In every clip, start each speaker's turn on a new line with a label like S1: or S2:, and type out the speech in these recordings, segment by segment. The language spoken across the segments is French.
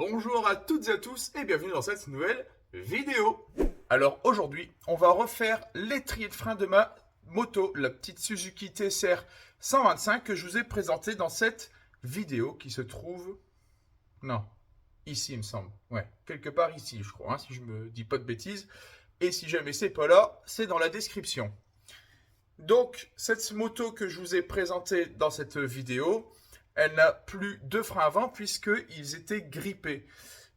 S1: Bonjour à toutes et à tous et bienvenue dans cette nouvelle vidéo. Alors aujourd'hui, on va refaire l'étrier de frein de ma moto, la petite Suzuki TSR 125 que je vous ai présentée dans cette vidéo qui se trouve... Non, ici il me semble. Ouais, quelque part ici je crois, si je me dis pas de bêtises. Et si jamais c'est pas là, c'est dans la description. Donc, cette moto que je vous ai présentée dans cette vidéo, elle n'a plus de frein avant puisqu'ils étaient grippés.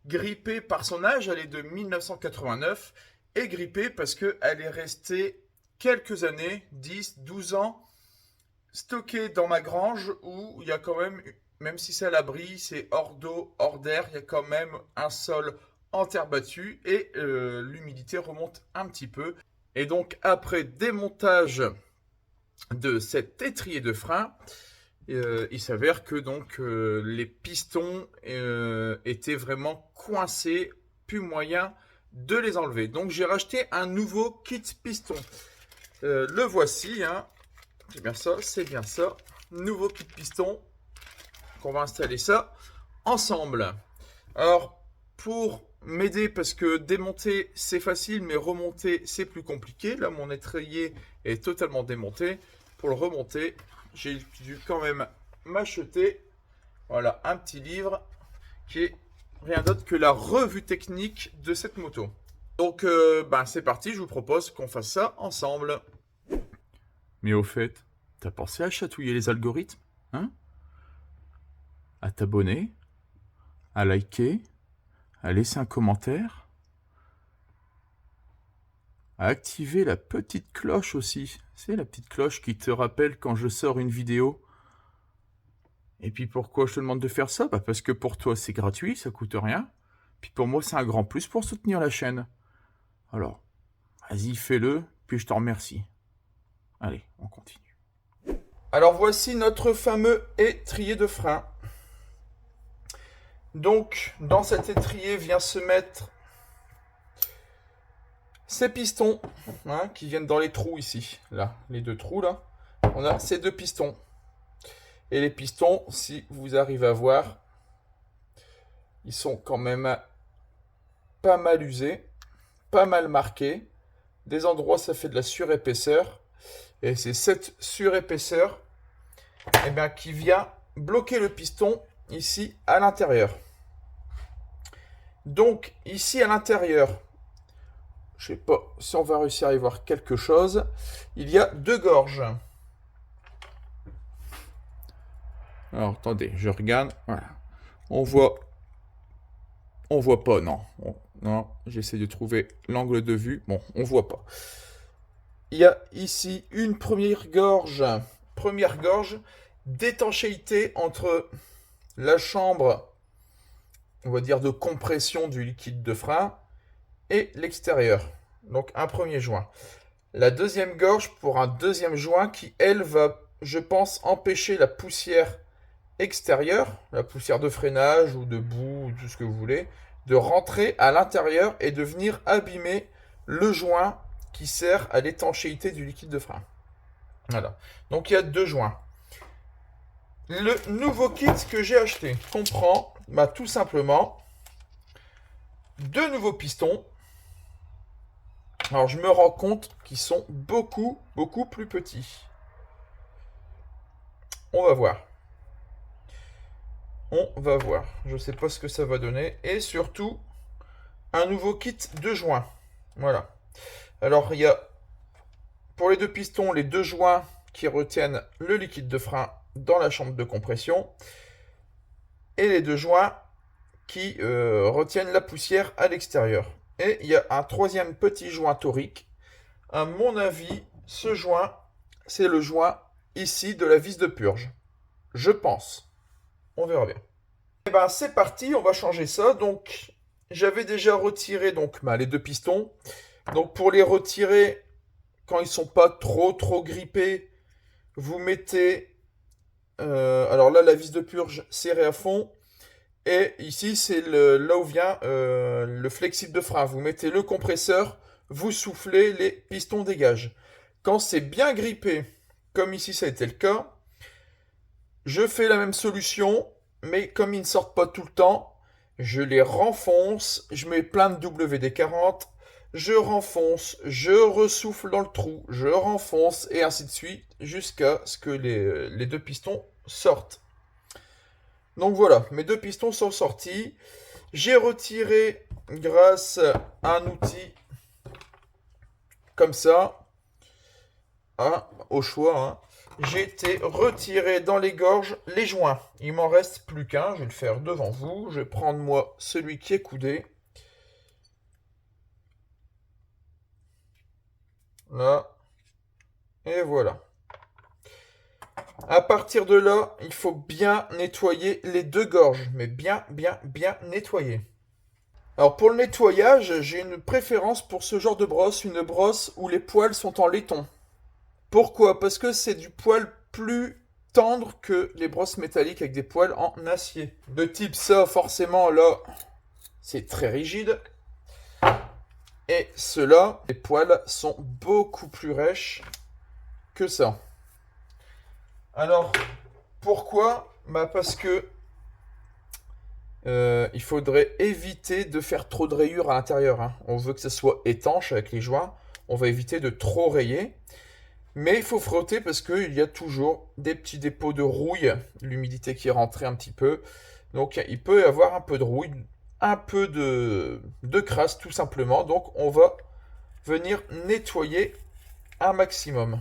S1: Grippée par son âge, elle est de 1989 et grippée parce qu'elle est restée quelques années, 10, 12 ans, stockée dans ma grange où il y a quand même si c'est à l'abri, c'est hors d'eau, hors d'air, il y a quand même un sol en terre battue et l'humidité remonte un petit peu. Et donc après démontage de cet étrier de frein, il s'avère que donc les pistons étaient vraiment coincés, plus moyen de les enlever. Donc j'ai racheté un nouveau kit piston. Le voici, hein. C'est bien ça, c'est bien ça. Nouveau kit piston. On va installer ça ensemble. Alors pour m'aider, parce que démonter c'est facile, mais remonter c'est plus compliqué. Là mon étrier est totalement démonté. Pour le remonter, j'ai dû quand même m'acheter voilà, un petit livre qui est rien d'autre que la revue technique de cette moto. Donc c'est parti, je vous propose qu'on fasse ça ensemble. Mais au fait, t'as pensé à chatouiller les algorithmes, hein? À t'abonner, à liker, à laisser un commentaire, à activer la petite cloche aussi. C'est la petite cloche qui te rappelle quand je sors une vidéo. Et puis pourquoi je te demande de faire ça? Parce que pour toi c'est gratuit, ça coûte rien. Puis pour moi c'est un grand plus pour soutenir la chaîne. Alors, vas-y fais-le, puis je te remercie. Allez, on continue. Alors voici notre fameux étrier de frein. Donc dans cet étrier vient se mettre ces pistons hein, qui viennent dans les trous ici. Là, les deux trous là. On a ces deux pistons. Et les pistons, si vous arrivez à voir, ils sont quand même pas mal usés, pas mal marqués. Des endroits, ça fait de la surépaisseur. Et c'est cette surépaisseur qui vient bloquer le piston ici à l'intérieur. Donc, ici à l'intérieur, je ne sais pas si on va réussir à y voir quelque chose. Il y a deux gorges. Alors, attendez, je regarde. Voilà. On voit pas, non. Non, j'essaie de trouver l'angle de vue. Bon, on voit pas. Il y a ici une première gorge d'étanchéité entre la chambre, on va dire, de compression du liquide de frein et l'extérieur. Donc, un premier joint. La deuxième gorge pour un deuxième joint qui, elle, va, je pense, empêcher la poussière extérieure, la poussière de freinage ou de boue, ou tout ce que vous voulez, de rentrer à l'intérieur et de venir abîmer le joint qui sert à l'étanchéité du liquide de frein. Voilà. Donc il y a deux joints. Le nouveau kit que j'ai acheté comprend tout simplement deux nouveaux pistons. Alors je me rends compte qu'ils sont beaucoup plus petits. On va voir. On va voir. Je ne sais pas ce que ça va donner. Et surtout, un nouveau kit de joints. Voilà. Alors, il y a pour les deux pistons, les deux joints qui retiennent le liquide de frein dans la chambre de compression. Et les deux joints qui retiennent la poussière à l'extérieur. Et il y a un troisième petit joint torique. À mon avis, ce joint, c'est le joint ici de la vis de purge. Je pense. On verra bien. Et c'est parti, on va changer ça. Donc j'avais déjà retiré les deux pistons. Donc pour les retirer, quand ils sont pas trop grippés, vous mettez alors là la vis de purge serrée à fond. Et ici c'est là où vient le flexible de frein. Vous mettez le compresseur, vous soufflez, les pistons dégagent. Quand c'est bien grippé, comme ici ça a été le cas, je fais la même solution, mais comme ils ne sortent pas tout le temps, je les renfonce, je mets plein de WD-40, je renfonce, je ressouffle dans le trou, je renfonce, et ainsi de suite, jusqu'à ce que les deux pistons sortent. Donc voilà, mes deux pistons sont sortis. J'ai retiré grâce à un outil comme ça, hein, au choix, hein. J'ai été retiré dans les gorges les joints. Il m'en reste plus qu'un, je vais le faire devant vous. Je vais prendre moi celui qui est coudé. Là. Et voilà. À partir de là, il faut bien nettoyer les deux gorges. Mais bien nettoyer. Alors pour le nettoyage, j'ai une préférence pour ce genre de brosse. Une brosse où les poils sont en laiton. Pourquoi? Parce que c'est du poil plus tendre que les brosses métalliques avec des poils en acier. De type ça, forcément, là, c'est très rigide. Et ceux-là, les poils sont beaucoup plus rêches que ça. Alors, pourquoi? Parce que il faudrait éviter de faire trop de rayures à l'intérieur, hein. On veut que ça soit étanche avec les joints. On va éviter de trop rayer. Mais il faut frotter parce qu'il y a toujours des petits dépôts de rouille, l'humidité qui est rentrée un petit peu. Donc il peut y avoir un peu de rouille, un peu de crasse tout simplement. Donc on va venir nettoyer un maximum.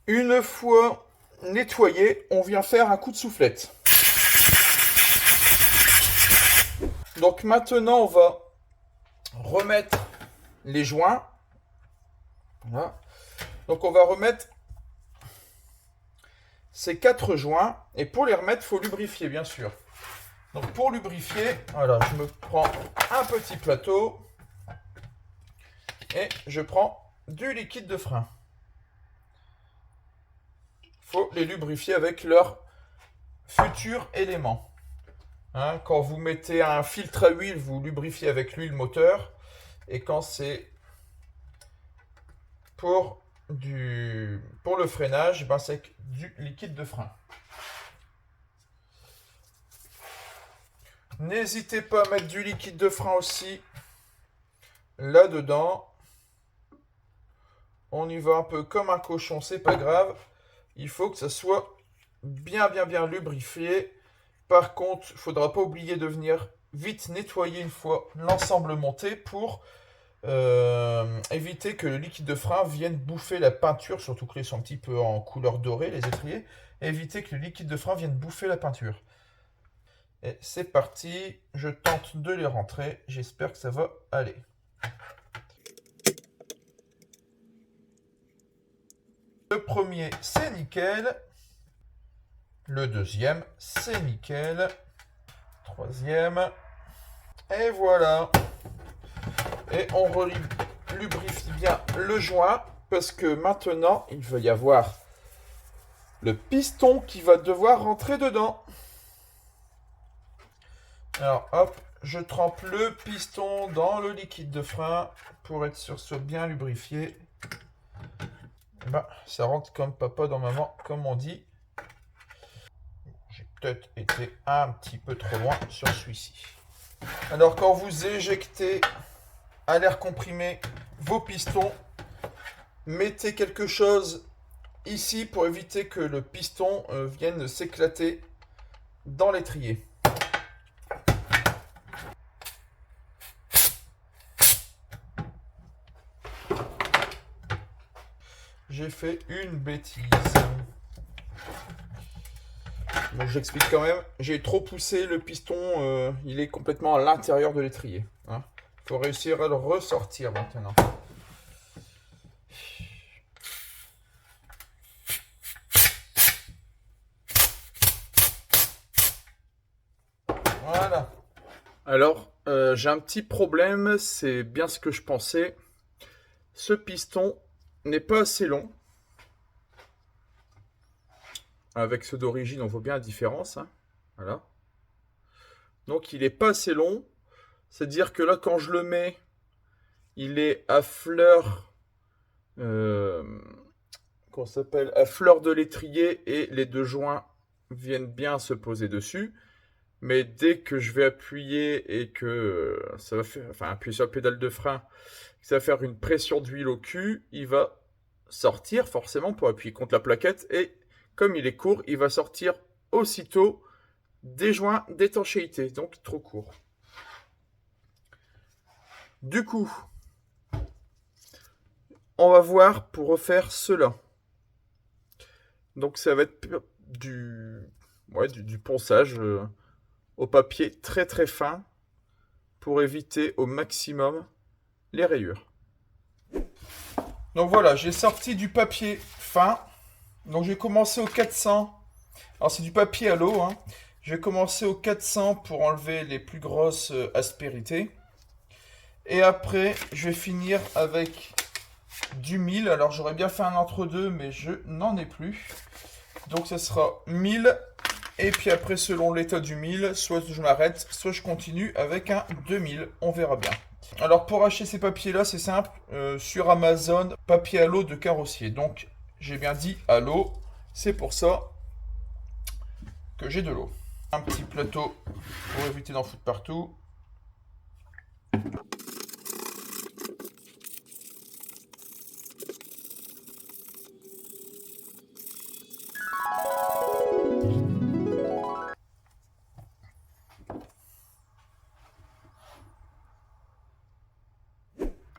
S1: Une fois nettoyé, on vient faire un coup de soufflette. Donc maintenant on va remettre les joints. Voilà. Donc on va remettre ces 4 joints. Et pour les remettre, il faut lubrifier, bien sûr. Donc pour lubrifier, voilà, je me prends un petit plateau. Et je prends du liquide de frein. Il faut les lubrifier avec leurs futurs éléments. Hein, quand vous mettez un filtre à huile, vous lubrifiez avec l'huile moteur. Et quand c'est pour le freinage, ben c'est du liquide de frein. N'hésitez pas à mettre du liquide de frein aussi là-dedans. On y va un peu comme un cochon, c'est pas grave. Il faut que ça soit bien lubrifié. Par contre, il ne faudra pas oublier de venir vite nettoyer une fois l'ensemble monté pour éviter que le liquide de frein vienne bouffer la peinture, surtout que les sont un petit peu en couleur dorée, les étriers. Éviter que le liquide de frein vienne bouffer la peinture. Et c'est parti, je tente de les rentrer, j'espère que ça va aller. Le premier, c'est nickel. Le deuxième, c'est nickel. Troisième. Et voilà. Et on lubrifie bien le joint parce que maintenant, il va y avoir le piston qui va devoir rentrer dedans. Alors, hop, je trempe le piston dans le liquide de frein pour être sûr que ce soit bien lubrifié. Ben, ça rentre comme papa dans maman, comme on dit. J'ai peut-être été un petit peu trop loin sur celui-ci. Alors, quand vous éjectez à l'air comprimé vos pistons, mettez quelque chose ici pour éviter que le piston vienne s'éclater dans l'étrier. J'ai fait une bêtise. Bon, j'explique quand même. J'ai trop poussé le piston, il est complètement à l'intérieur de l'étrier. Hein. Faut réussir à le ressortir maintenant. Voilà. Alors, j'ai un petit problème, c'est bien ce que je pensais. Ce piston n'est pas assez long. Avec ceux d'origine, on voit bien la différence. Hein. Voilà. Donc, il n'est pas assez long. C'est-à-dire que là, quand je le mets, il est à fleur... qu'on s'appelle à fleur de l'étrier et les deux joints viennent bien se poser dessus. Mais dès que je vais appuyer et que ça va faire, enfin appuyer sur la pédale de frein, ça va faire une pression d'huile au cul, il va sortir forcément pour appuyer contre la plaquette et comme il est court, il va sortir aussitôt des joints d'étanchéité, donc trop court. Du coup, on va voir pour refaire cela. Donc ça va être du ponçage au papier très très fin pour éviter au maximum les rayures. Donc voilà, j'ai sorti du papier fin. Donc j'ai commencé au 400. Alors c'est du papier à l'eau, hein. Je vais commencer au 400 pour enlever les plus grosses aspérités. Et après, je vais finir avec du 1000. Alors j'aurais bien fait un entre-deux, mais je n'en ai plus. Donc ça sera 1000. Et puis après, selon l'état du 1000, soit je m'arrête, soit je continue avec un 2000. On verra bien. Alors pour acheter ces papiers-là, c'est simple. Sur Amazon, papier à l'eau de carrossier. Donc j'ai bien dit à l'eau. C'est pour ça que j'ai de l'eau. Un petit plateau pour éviter d'en foutre partout.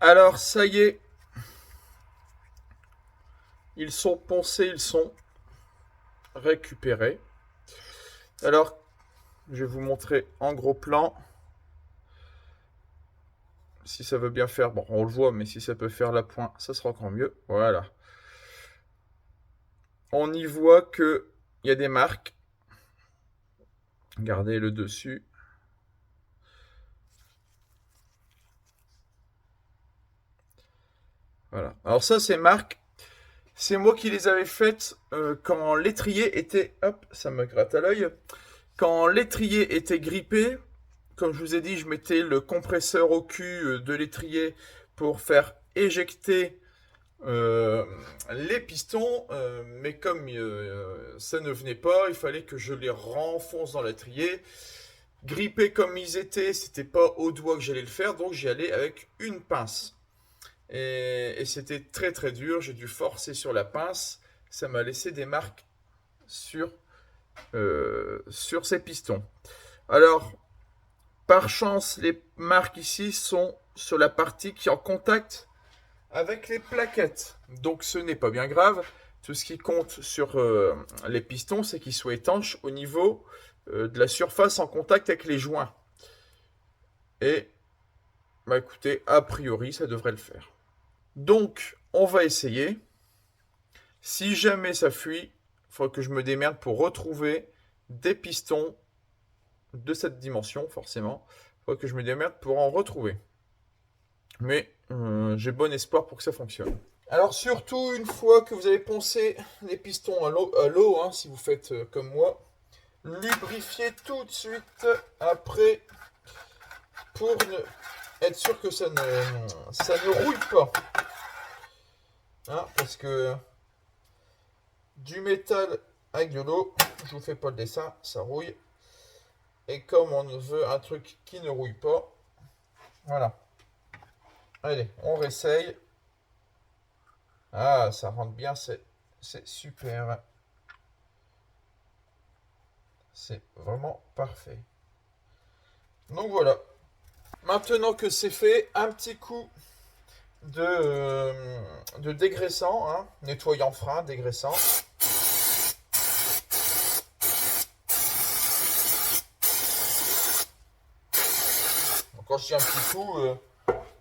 S1: Alors ça y est, ils sont poncés, ils sont récupérés. Alors, je vais vous montrer en gros plan. Si ça veut bien faire, bon, on le voit, mais si ça peut faire la pointe, ça sera encore mieux. Voilà. On y voit que il y a des marques. Regardez le dessus. Voilà. Alors ça, ces marques, c'est moi qui les avais faites quand l'étrier était... Hop, ça me gratte à l'œil. Quand l'étrier était grippé, comme je vous ai dit, je mettais le compresseur au cul de l'étrier pour faire éjecter les pistons. Mais comme ça ne venait pas, il fallait que je les renfonce dans l'étrier. Grippés comme ils étaient, c'était pas au doigt que j'allais le faire, donc j'y allais avec une pince. Et c'était très très dur, j'ai dû forcer sur la pince, ça m'a laissé des marques sur ces pistons. Alors, par chance, les marques ici sont sur la partie qui est en contact avec les plaquettes. Donc ce n'est pas bien grave. Tout ce qui compte sur les pistons, c'est qu'ils soient étanches au niveau de la surface en contact avec les joints. Et, bah écoutez, a priori, ça devrait le faire. Donc, on va essayer. Si jamais ça fuit, il faudra que je me démerde pour retrouver des pistons de cette dimension, forcément. Il faudra que je me démerde pour en retrouver. Mais j'ai bon espoir pour que ça fonctionne. Alors surtout, une fois que vous avez poncé les pistons à l'eau, hein, si vous faites comme moi, lubrifiez tout de suite après pour être sûr que ça ne rouille pas. Hein, parce que du métal avec de l'eau, je vous fais pas le dessin, ça rouille. Et comme on veut un truc qui ne rouille pas, voilà. Allez, on réessaye. Ah, ça rentre bien, c'est super. C'est vraiment parfait. Donc voilà. Maintenant que c'est fait, un petit coup de dégraissant, hein, nettoyant frein, dégraissant. Donc quand je dis un petit coup,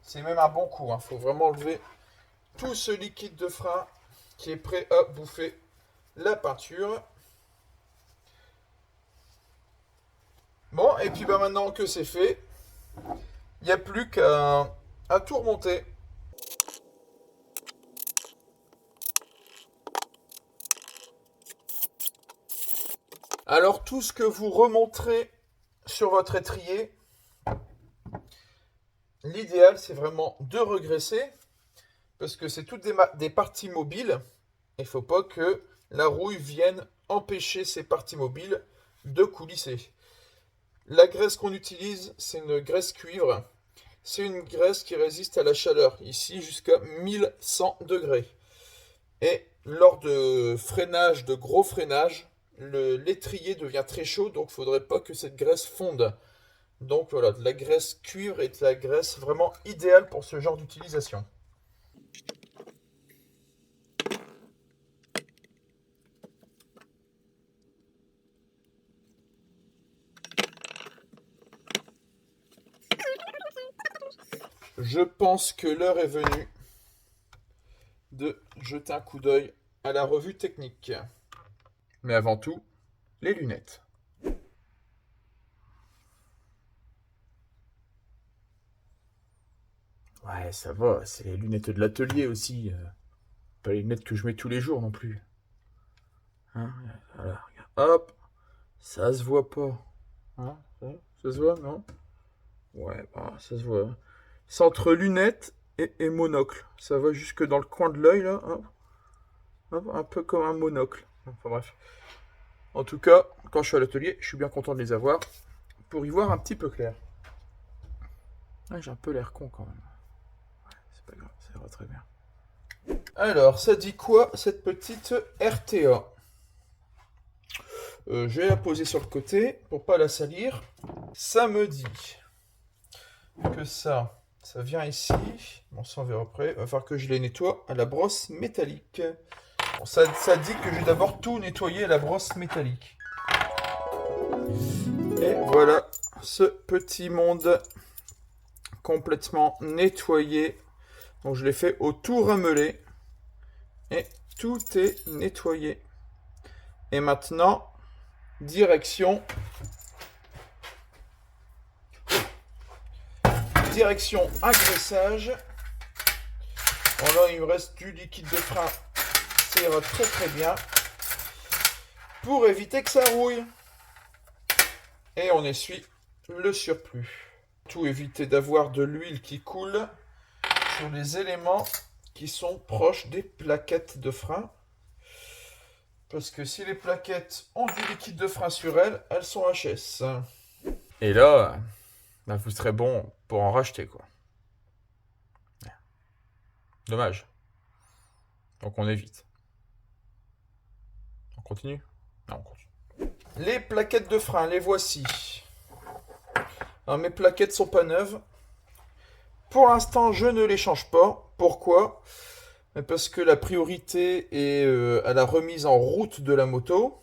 S1: c'est même un bon coup. Faut vraiment enlever tout ce liquide de frein qui est prêt à bouffer la peinture. Bon, et puis bah, maintenant que c'est fait, il n'y a plus qu'à tout remonter. Alors tout ce que vous remonterez sur votre étrier, l'idéal c'est vraiment de regresser, parce que c'est toutes des parties mobiles, Il ne faut pas que la rouille vienne empêcher ces parties mobiles de coulisser. La graisse qu'on utilise, c'est une graisse cuivre. C'est une graisse qui résiste à la chaleur, ici jusqu'à 1100 degrés. Et lors de freinage, de gros freinage, l'étrier devient très chaud, donc il ne faudrait pas que cette graisse fonde. Donc voilà, de la graisse cuivre est de la graisse vraiment idéale pour ce genre d'utilisation. Je pense que l'heure est venue de jeter un coup d'œil à la revue technique. Mais avant tout, les lunettes. Ouais, ça va, c'est les lunettes de l'atelier aussi. Pas les lunettes que je mets tous les jours non plus. Hein, voilà, regarde. Hop, ça se voit pas. Hein, ça se voit, non? Ouais, bah, ça se voit. C'est entre lunettes et monocle. Ça va jusque dans le coin de l'œil, là. Hop. Hop, un peu comme un monocle. Enfin bref. En tout cas, quand je suis à l'atelier, je suis bien content de les avoir pour y voir un petit peu clair. Ah, j'ai un peu l'air con quand même. Ouais, c'est pas grave, ça ira très bien. Alors, ça dit quoi cette petite RTA? Je vais la poser sur le côté pour pas la salir. Ça me dit que ça vient ici. Bon, ça on verra après. Il va falloir que je les nettoie à la brosse métallique. Bon, ça dit que je vais d'abord tout nettoyer à la brosse métallique. Et voilà ce petit monde complètement nettoyé. Donc je l'ai fait au tout ramelé. Et tout est nettoyé. Et maintenant, direction engraissage. Bon là, il me reste du liquide de frein. Ça ira très très bien. Pour éviter que ça rouille. Et on essuie le surplus. Tout éviter d'avoir de l'huile qui coule sur les éléments qui sont proches des plaquettes de frein. Parce que si les plaquettes ont du liquide de frein sur elles, elles sont HS. Et là, bah vous serez bon pour en racheter, quoi. Dommage. Donc on évite. On continue? Non, on continue. Les plaquettes de frein, les voici. Alors, mes plaquettes sont pas neuves. Pour l'instant, je ne les change pas. Pourquoi? Parce que la priorité est à la remise en route de la moto.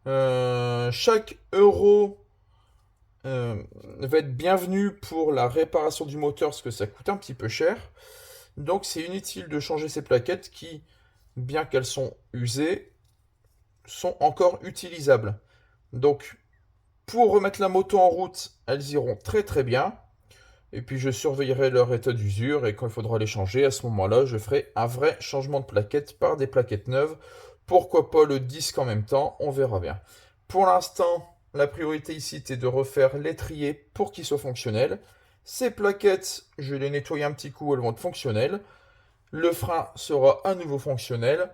S1: Chaque euro va être bienvenu pour la réparation du moteur parce que ça coûte un petit peu cher. Donc c'est inutile de changer ces plaquettes qui, bien qu'elles sont usées, sont encore utilisables. Donc pour remettre la moto en route, elles iront très très bien. Et puis je surveillerai leur état d'usure et quand il faudra les changer, à ce moment-là, je ferai un vrai changement de plaquettes par des plaquettes neuves. Pourquoi pas le disque en même temps, on verra bien. Pour l'instant, la priorité ici était de refaire l'étrier pour qu'il soit fonctionnel. Ces plaquettes, je vais les nettoyer un petit coup, elles vont être fonctionnelles. Le frein sera à nouveau fonctionnel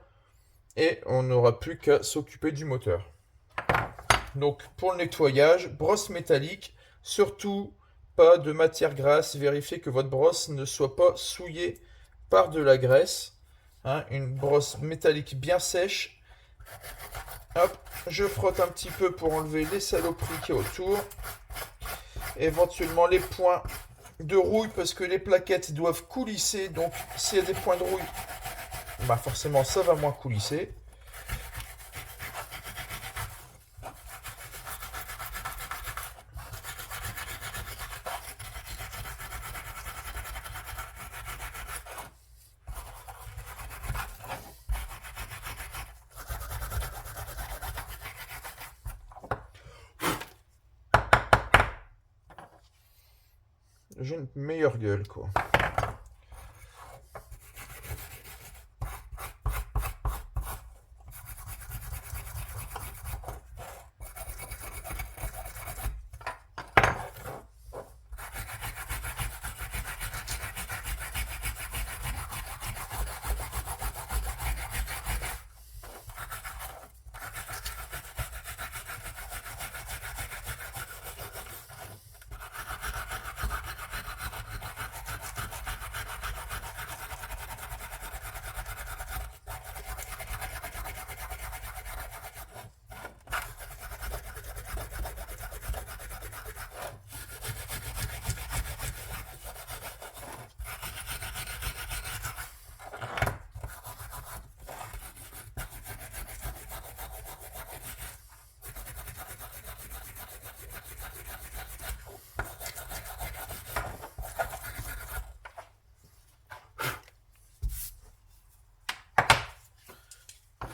S1: et on n'aura plus qu'à s'occuper du moteur. Donc pour le nettoyage, brosse métallique, surtout pas de matière grasse, vérifiez que votre brosse ne soit pas souillée par de la graisse. Hein, une brosse métallique bien sèche. Hop, je frotte un petit peu pour enlever les saloperies qui y a autour. Éventuellement les points de rouille parce que les plaquettes doivent coulisser. Donc s'il y a des points de rouille, bah forcément ça va moins coulisser. J'ai une meilleure gueule, quoi.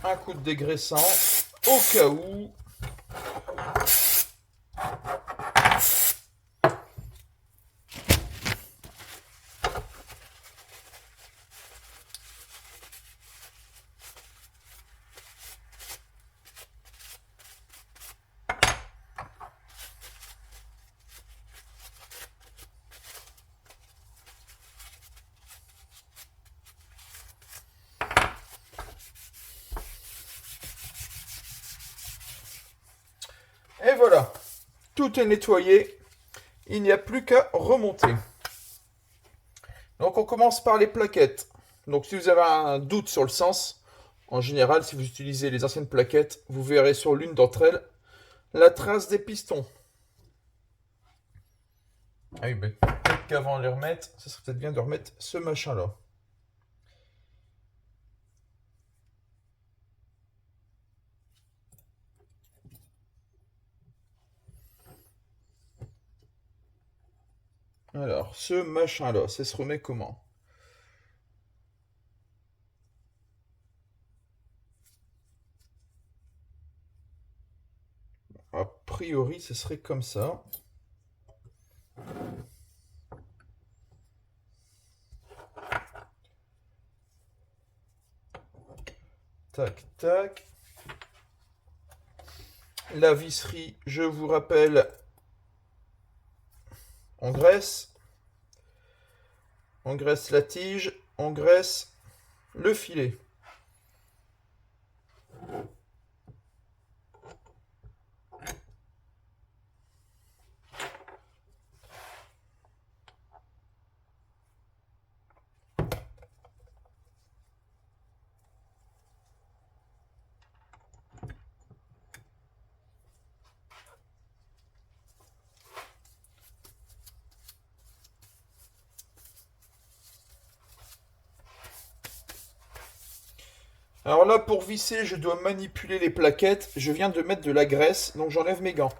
S1: un coup de dégraissant au cas où. Et voilà, tout est nettoyé, il n'y a plus qu'à remonter. Donc on commence par les plaquettes. Donc si vous avez un doute sur le sens, en général si vous utilisez les anciennes plaquettes, vous verrez sur l'une d'entre elles la trace des pistons. Ah oui, mais peut-être qu'avant de les remettre, ça serait peut-être bien de remettre ce machin-là. Alors, ce machin-là, ça se remet comment? A priori, ce serait comme ça. Tac, tac. La visserie, je vous rappelle, on graisse la tige, on graisse le filet. Alors là, pour visser, je dois manipuler les plaquettes. Je viens de mettre de la graisse, donc j'enlève mes gants.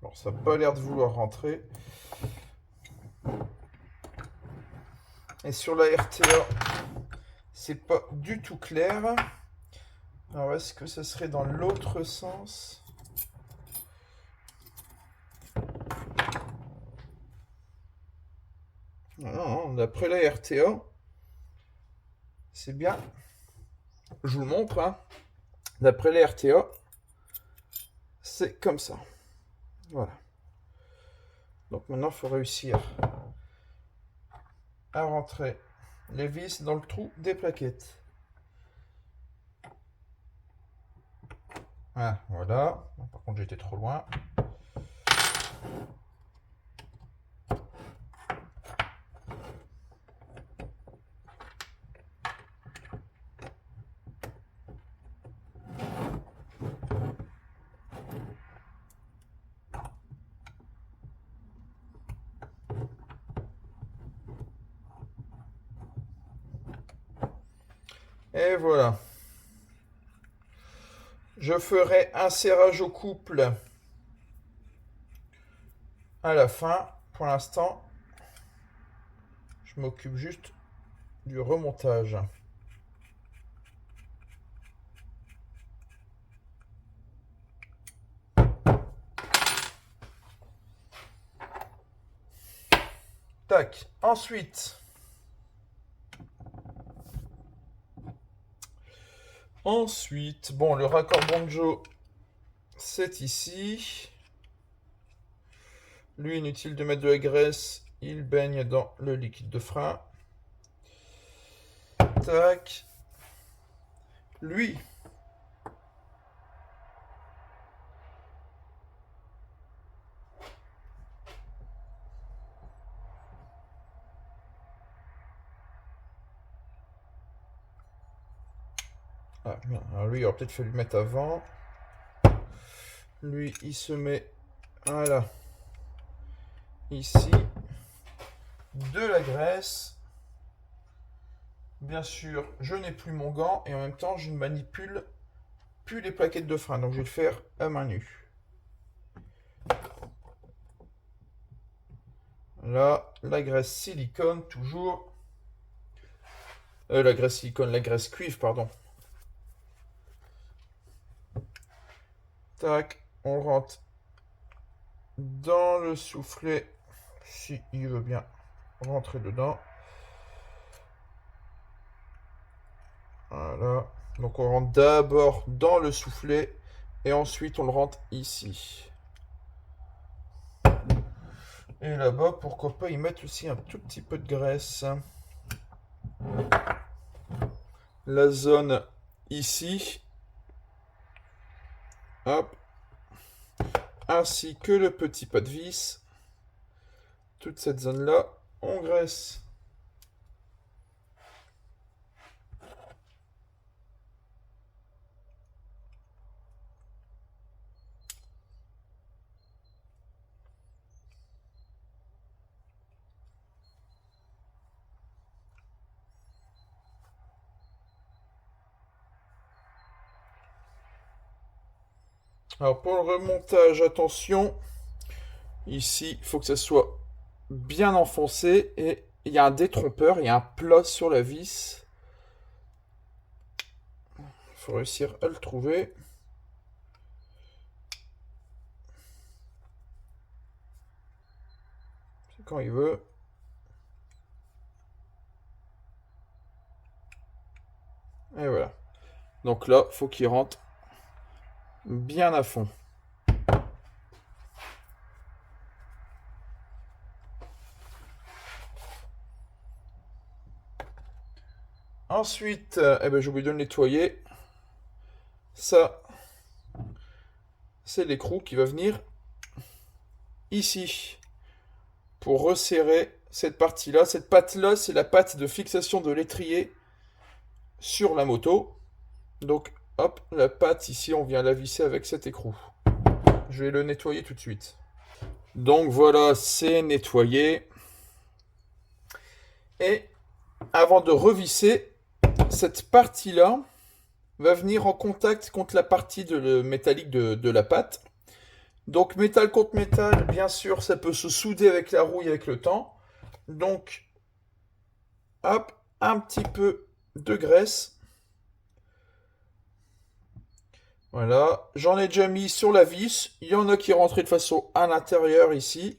S1: Bon, ça n'a pas l'air de vouloir rentrer. Et sur la RTA, c'est pas du tout clair. Alors, est-ce que ça serait dans l'autre sens? Non, d'après la RTA, c'est bien. Je vous le montre. Hein. D'après la RTA, c'est comme ça. Voilà. Donc maintenant, il faut réussir à rentrer les vis dans le trou des plaquettes. Ah, voilà. Par contre, j'étais trop loin. Et voilà. Je ferai un serrage au couple à la fin. Pour l'instant, je m'occupe juste du remontage. Tac. Ensuite, bon, le raccord banjo, c'est ici. Lui, inutile de mettre de la graisse, il baigne dans le liquide de frein. Tac. Lui, Ah, bien. Alors lui, il aurait peut-être fallu le mettre avant. Lui, il se met, voilà, ici, de la graisse. Bien sûr, je n'ai plus mon gant et en même temps, je ne manipule plus les plaquettes de frein. Donc, je vais le faire à main nue. Là, la graisse silicone, toujours. La graisse silicone, la graisse cuivre, pardon. Tac, on rentre dans le soufflet, si il veut bien rentrer dedans. Voilà. Donc on rentre d'abord dans le soufflet et ensuite on le rentre ici. Et là-bas, pourquoi pas y mettre aussi un tout petit peu de graisse. La zone ici. Hop. Ainsi que le petit pas de vis. Toute cette zone-là, on graisse. Alors pour le remontage, attention, ici, il faut que ça soit bien enfoncé et il y a un détrompeur, il y a un plat sur la vis. Il faut réussir à le trouver. C'est quand il veut. Et voilà. Donc là, il faut qu'il rentre bien à fond. Ensuite, j'ai oublié de le nettoyer. Ça, c'est l'écrou qui va venir ici pour resserrer cette partie-là. Cette patte-là, c'est la patte de fixation de l'étrier sur la moto. Donc, hop, la patte ici, on vient la visser avec cet écrou. Je vais le nettoyer tout de suite. Donc voilà, c'est nettoyé. Et avant de revisser, cette partie-là va venir en contact contre la partie métallique de la patte. Donc métal contre métal, bien sûr, ça peut se souder avec la rouille avec le temps. Donc, hop, un petit peu de graisse. Voilà, j'en ai déjà mis sur la vis. Il y en a qui rentraient de façon à l'intérieur ici.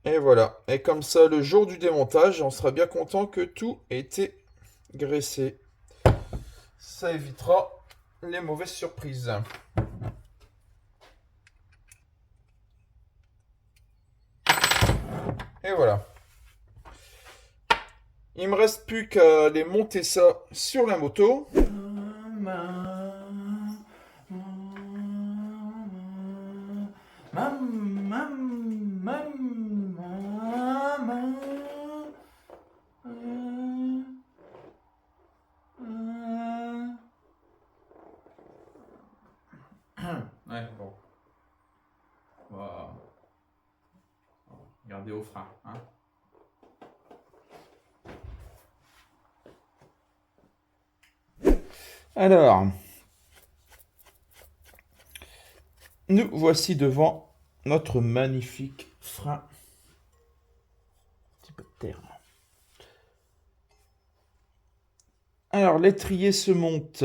S1: Et voilà. Et comme ça, le jour du démontage, on sera bien content que tout ait été graissé. Ça évitera les mauvaises surprises. Et voilà. Il me reste plus qu'à aller monter ça sur la moto. Ouais, bon. On va regarder au frein. Hein. Alors, nous voici devant notre magnifique frein. Un petit peu de terre. Alors, l'étrier se monte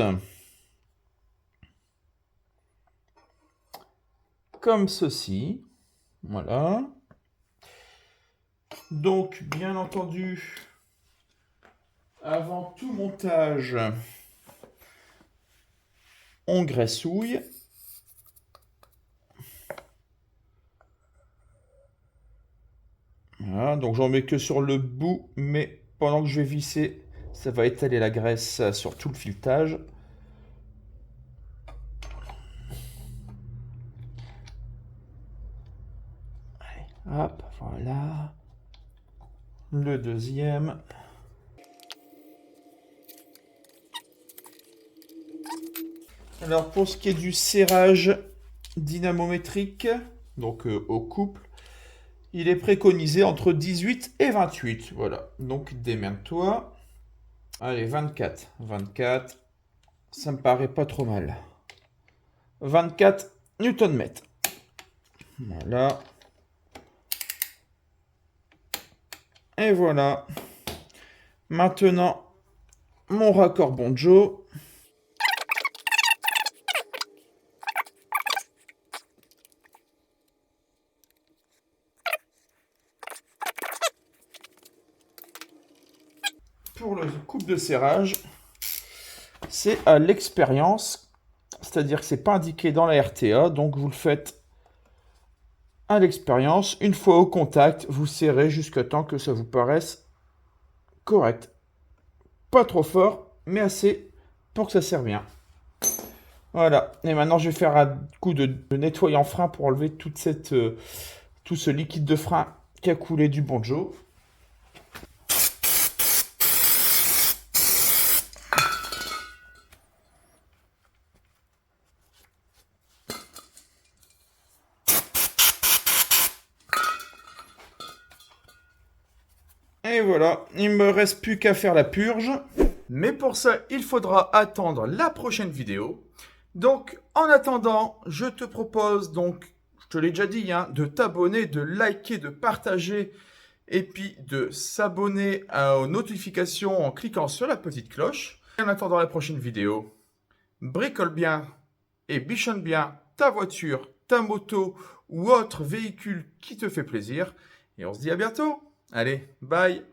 S1: comme ceci. Voilà. Donc, bien entendu, avant tout montage, on graissouille. Voilà, donc j'en mets que sur le bout, mais pendant que je vais visser, ça va étaler la graisse sur tout le filetage. Allez, hop, voilà. Le deuxième. Alors pour ce qui est du serrage dynamométrique, donc au couple, il est préconisé entre 18 et 28. Voilà, donc démerde-toi. Allez, 24. 24, ça me paraît pas trop mal. 24 Newton-mètres. Voilà. Et voilà. Maintenant, mon raccord Bonjo. Pour le coupe de serrage, c'est à l'expérience, c'est-à-dire que c'est pas indiqué dans la RTA, donc vous le faites à l'expérience. Une fois au contact, vous serrez jusqu'à temps que ça vous paraisse correct. Pas trop fort, mais assez pour que ça serve bien. Voilà, et maintenant je vais faire un coup de nettoyant frein pour enlever tout ce liquide de frein qui a coulé du Bonjo. Et voilà, il me reste plus qu'à faire la purge. Mais pour ça, il faudra attendre la prochaine vidéo. Donc, en attendant, je te propose, donc, je te l'ai déjà dit, hein, de t'abonner, de liker, de partager, et puis de s'abonner aux notifications en cliquant sur la petite cloche. Et en attendant la prochaine vidéo, bricole bien et bichonne bien ta voiture, ta moto ou autre véhicule qui te fait plaisir. Et on se dit à bientôt. Allez, bye!